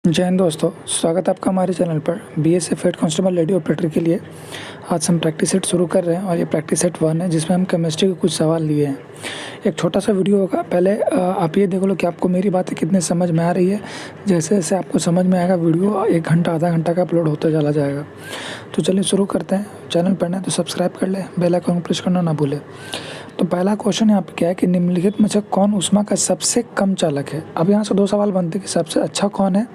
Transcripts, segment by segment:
जय हिंद दोस्तों, स्वागत है आपका हमारे चैनल पर। BSF head constable lady operator के लिए आज हम प्रैक्टिस सेट शुरू कर रहे हैं और ये प्रैक्टिस सेट 1 है जिसमें हम केमिस्ट्री के कुछ सवाल लिए हैं। एक छोटा सा वीडियो होगा। पहले आप ये देख लो कि आपको मेरी बातें कितने समझ में आ रही है। जैसे जैसे आपको समझ में आएगा वीडियो 1 घंटा आधा घंटा का अपलोड होता चला जाएगा। तो चलिए शुरू करते हैं। चैनल पर नए तो सब्सक्राइब कर ले, बेल आइकन प्रेस करना ना भूले। तो पहला क्वेश्चन यहाँ पे क्या है कि निम्नलिखित में से कौन ऊष्मा का सबसे कम चालक है। अब यहाँ से 2 सवाल बनते हैं कि सबसे अच्छा कौन है,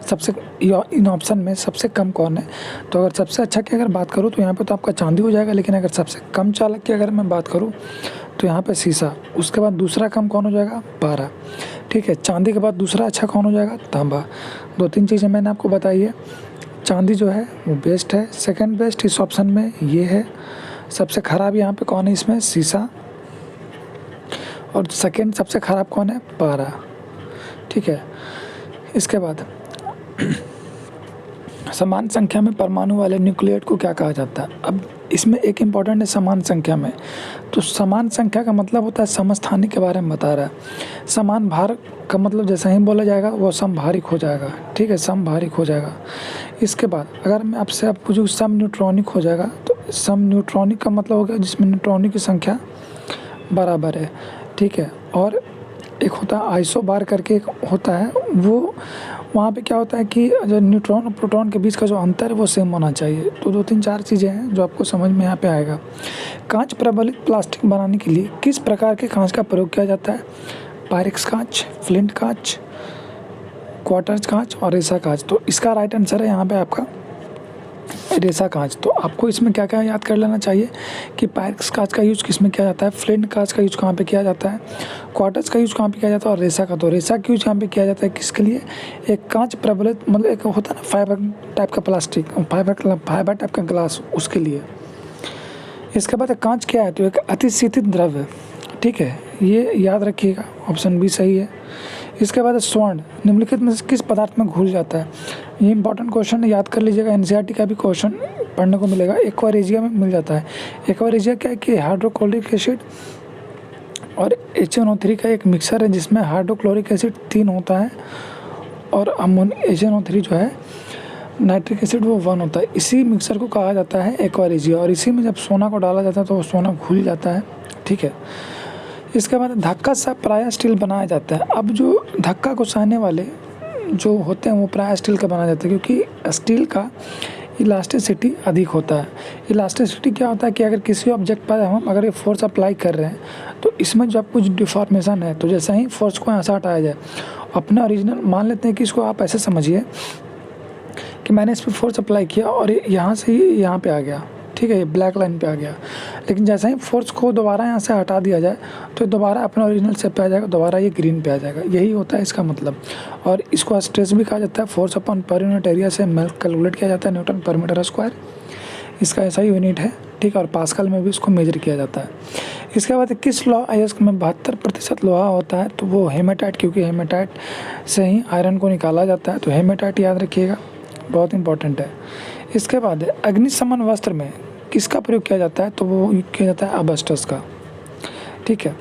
सबसे इन ऑप्शन में सबसे कम कौन है। तो अगर सबसे अच्छा की अगर बात करूँ तो यहाँ पे तो आपका चांदी हो जाएगा, लेकिन अगर सबसे कम चालक की अगर मैं बात करूँ तो यहाँ पे शीशा। उसके बाद दूसरा कम कौन हो जाएगा, पारा। ठीक है, चांदी के बाद दूसरा अच्छा कौन हो जाएगा, तांबा। 2-3 चीज़ें मैंने आपको बताई है। चांदी जो है वो बेस्ट है, सेकेंड बेस्ट इस ऑप्शन में ये है। सबसे ख़राब यहाँ पे कौन है, इसमें शीशा। और सेकेंड सबसे ख़राब कौन है, पारा। ठीक है, इसके बाद समान संख्या में परमाणु वाले न्यूक्लियेट को क्या कहा जाता है। अब इसमें एक इम्पॉर्टेंट है समान संख्या में। तो समान संख्या का मतलब होता है समस्थानिक के बारे में बता रहा है। समान भार का मतलब जैसा ही बोला जाएगा वो समभारिक हो जाएगा। ठीक है, समभारिक हो जाएगा। इसके बाद अगर मैं आपसे आप पूछूँ सम न्यूट्रॉनिक हो जाएगा, तो सम न्यूट्रॉनिक का मतलब हो गया जिसमें न्यूट्रॉनिक की संख्या बराबर है। ठीक है, और एक होता है आइसोबार करके एक होता है, वो वहाँ पे क्या होता है कि जो न्यूट्रॉन और प्रोटॉन के बीच का जो अंतर है वो सेम होना चाहिए। तो 2-3-4 चीज़ें हैं जो आपको समझ में यहाँ पे आएगा। कांच प्रबलित प्लास्टिक बनाने के लिए किस प्रकार के कांच का प्रयोग किया जाता है। पायरेक्स कांच, फ्लिंट कांच, क्वार्टज कांच और रेसा कांच। तो इसका राइट आंसर है यहाँ पे आपका रेसा कांच। तो आपको इसमें क्या क्या याद कर लेना चाहिए कि पायरेक्स कांच का यूज़ किस में किया जाता है, फ्लिंट कांच का यूज़ कहाँ पे किया जाता है, क्वार्टज का यूज़ कहाँ पे किया जाता है और रेसा का। तो रेसा का यूज़ यहाँ पे किया जाता है किसके लिए, एक कांच प्रबलित मतलब एक होता है ना फाइबर टाइप का प्लास्टिक, फाइबर टाइप का ग्लास, उसके लिए। इसके बाद कांच क्या है, तो एक अतिशीतित द्रव्य। ठीक है, ये याद रखिएगा, ऑप्शन बी सही है। इसके बाद स्वर्ण निम्नलिखित में से किस पदार्थ में घुल जाता है। ये इंपॉर्टेंट क्वेश्चन है, याद कर लीजिएगा। एनसीईआरटी का भी क्वेश्चन पढ़ने को मिलेगा। एक्वारेजिया में मिल जाता है। एक्वारेजिया क्या है कि हाइड्रोक्लोरिक एसिड और HNO3 का एक मिक्सर है जिसमें हाइड्रोक्लोरिक एसिड 3 होता है और HNO3 जो है नाइट्रिक एसिड वो 1 होता है। इसी मिक्सर को कहा जाता है एक्वारेजिया। और इसी में जब सोना को डाला जाता है तो वो सोना घुल जाता है। ठीक है, इसके बाद धक्का सा प्रायः स्टील बनाया जाता है। अब जो धक्का को सहने वाले जो होते हैं वो प्रायः स्टील का बनाया जाता है, क्योंकि स्टील का इलास्टिसिटी अधिक होता है। इलास्टिसिटी क्या होता है कि अगर किसी ऑब्जेक्ट पर हम अगर ये फोर्स अप्लाई कर रहे हैं तो इसमें जब कुछ डिफॉर्मेशन है तो जैसे ही फोर्स को यहाँ से हटाया जाए, अपना ओरिजिनल मान लेते हैं कि इसको आप ऐसे समझिए कि मैंने इस पर फोर्स अप्लाई किया और यहाँ से ही यहाँ पे आ गया। ठीक है, ये ब्लैक लाइन पे आ गया, लेकिन जैसे ही फोर्स को दोबारा यहाँ से हटा दिया जाए तो दोबारा अपना ओरिजिनल शेप पे आ जाएगा, दोबारा ये ग्रीन पे आ जाएगा। यही होता है इसका मतलब। और इसको स्ट्रेस भी कहा जाता है। Force upon per unit area से कैलकुलेट किया जाता है, न्यूटन पर मीटर स्क्वायर इसका ऐसा ही यूनिट है। ठीक है, और पास्कल में भी इसको मेजर किया जाता है। इसके बाद किस लौह अयस्क में 72% लोहा होता है, तो वो हेमेटाइट, क्योंकि हेमेटाइट से ही आयरन को निकाला जाता है। तो हेमेटाइट याद रखिएगा, बहुत इंपॉर्टेंट है। इसके बाद अग्निशमन वस्त्र में किसका प्रयोग किया जाता है, तो वो किया जाता है अबस्टस का। ठीक है,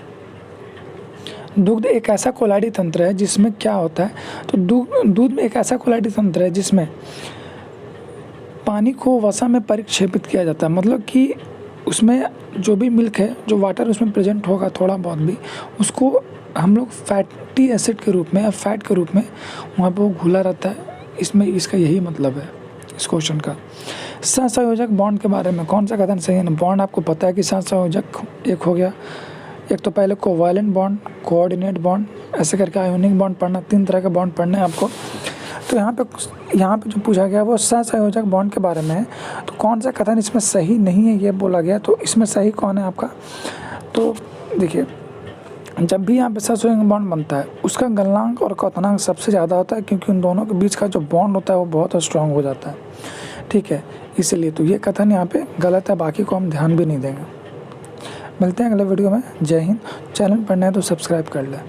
दूध एक ऐसा कोलाइडी तंत्र है जिसमें क्या होता है, तो दूध में एक ऐसा कोलाइडी तंत्र है जिसमें पानी को वसा में परिक्षेपित किया जाता है। मतलब कि उसमें जो भी मिल्क है, जो वाटर उसमें प्रेजेंट होगा थोड़ा बहुत भी, उसको हम लोग फैटी एसिड के रूप में या फैट के रूप में वहाँ पर वो घुला रहता है। इसमें इसका यही मतलब है इस क्वेश्चन का। सहसंयोजक बॉन्ड के बारे में कौन सा कथन सही है। बॉन्ड आपको पता है कि सहसंयोजक एक हो गया, एक तो पहले कोवैलेंट बॉन्ड, कोऑर्डिनेट बॉन्ड, ऐसे करके आयोनिक बॉन्ड पढ़ना। 3 तरह के बॉन्ड पढ़ने हैं आपको। तो यहाँ पे जो पूछा गया वो सहसंयोजक बॉन्ड के बारे में है। तो कौन सा कथन इसमें सही नहीं है ये बोला गया, तो इसमें सही कौन है आपका। तो देखिए, जब भी यहाँ पे सहसंयोजक बॉन्ड बनता है उसका गलनांक और क्वथनांक सबसे ज़्यादा होता है, क्योंकि उन दोनों के बीच का जो बॉन्ड होता है वो बहुत स्ट्रांग हो जाता है। ठीक है, इसलिए तो ये कथन यहाँ पे गलत है, बाकी को हम ध्यान भी नहीं देंगे। मिलते हैं अगले वीडियो में। जय हिंद। चैनल पर नए तो सब्सक्राइब कर लें।